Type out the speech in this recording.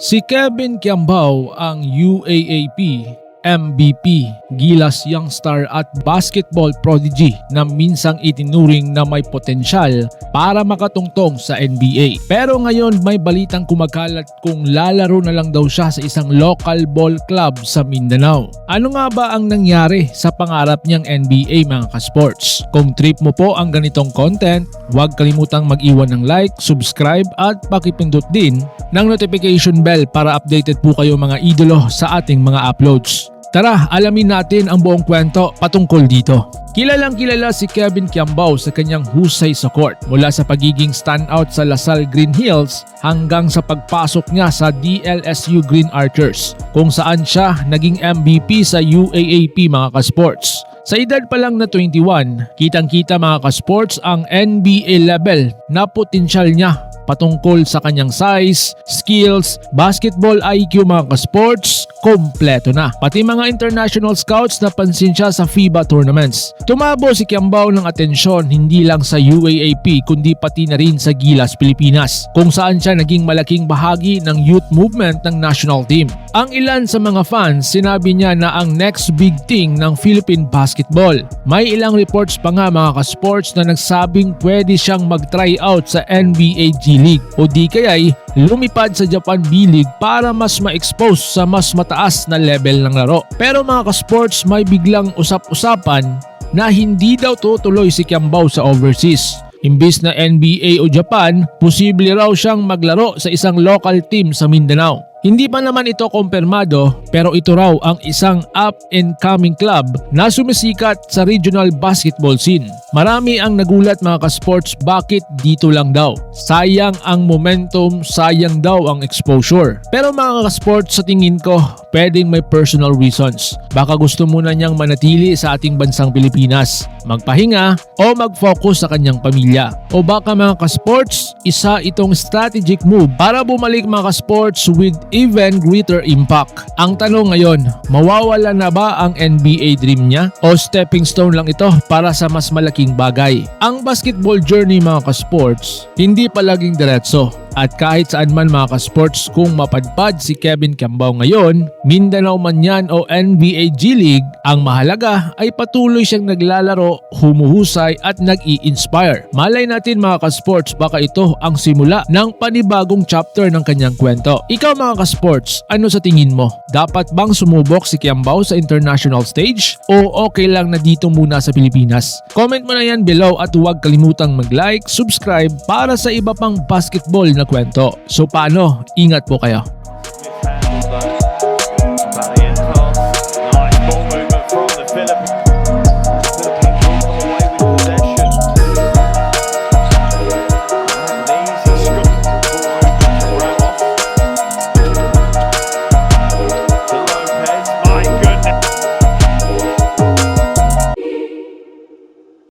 Si Kevin Kiambao ang UAAP MVP, Gilas Youngstar at basketball prodigy na minsang itinuring na may potensyal para makatungtong sa NBA. Pero ngayon may balitang kumakalat kung lalaro na lang daw siya sa isang local ball club sa Mindanao. Ano nga ba ang nangyari sa pangarap niyang NBA mga ka-sports? Kung trip mo po ang ganitong content, huwag kalimutang mag-iwan ng like, subscribe at pakipindot din ng notification bell para updated po kayo mga idolo sa ating mga uploads. Tara, alamin natin ang buong kwento patungkol dito. Kilalang kilala si Kevin Kiambao sa kanyang husay sa court mula sa pagiging standout sa Lasal Green Hills hanggang sa pagpasok niya sa DLSU Green Archers kung saan siya naging MVP sa UAAP mga ka-sports. Sa edad pa lang na 21, kitang-kita mga ka-sports ang NBA level na potensyal niya patungkol sa kanyang size, skills, basketball IQ mga ka-sports, kompleto na. Pati mga international scouts napansin siya sa FIBA tournaments. Tumabo si Kiambao ng atensyon hindi lang sa UAAP kundi pati na rin sa Gilas, Pilipinas kung saan siya naging malaking bahagi ng youth movement ng national team. Ang ilan sa mga fans sinabi niya na ang next big thing ng Philippine basketball. May ilang reports pa nga mga ka-sports na nagsabing pwede siyang mag-try out sa NBA G League o di kaya'y lumipad sa Japan B-League para mas ma-expose sa mas mataas na level ng laro. Pero mga ka-sports, may biglang usap-usapan na hindi daw tutuloy si Kiambao sa overseas. Imbis na NBA o Japan, posible raw siyang maglaro sa isang local team sa Mindanao. Hindi pa naman ito kumpirmado pero ito raw ang isang up-and-coming club na sumisikat sa regional basketball scene. Marami ang nagulat mga ka-sports bakit dito lang daw. Sayang ang momentum, sayang daw ang exposure. Pero mga ka-sports sa tingin ko, pwedeng may personal reasons. Baka gusto muna niyang manatili sa ating bansang Pilipinas, magpahinga o mag-focus sa kanyang pamilya. O baka mga ka-sports, isa itong strategic move para bumalik mga ka-sports with even greater impact. Ang tanong ngayon, mawawala na ba ang NBA dream niya o stepping stone lang ito para sa mas malaking bagay? Ang basketball journey mga ka-sports, hindi palaging diretso. At kahit saan man mga ka-sports kung mapadpad si Kevin Kiambao ngayon, Mindanao man yan o NBA G League, ang mahalaga ay patuloy siyang naglalaro, humuhusay at nag-i-inspire. Malay natin mga ka-sports, baka ito ang simula ng panibagong chapter ng kanyang kwento. Ikaw mga ka-sports, ano sa tingin mo? Dapat bang sumubok si Kiambao sa international stage o okay lang na dito muna sa Pilipinas? Comment mo na yan below at huwag kalimutang mag-like, subscribe para sa iba pang basketball na kwento. So paano? Ingat po kayo.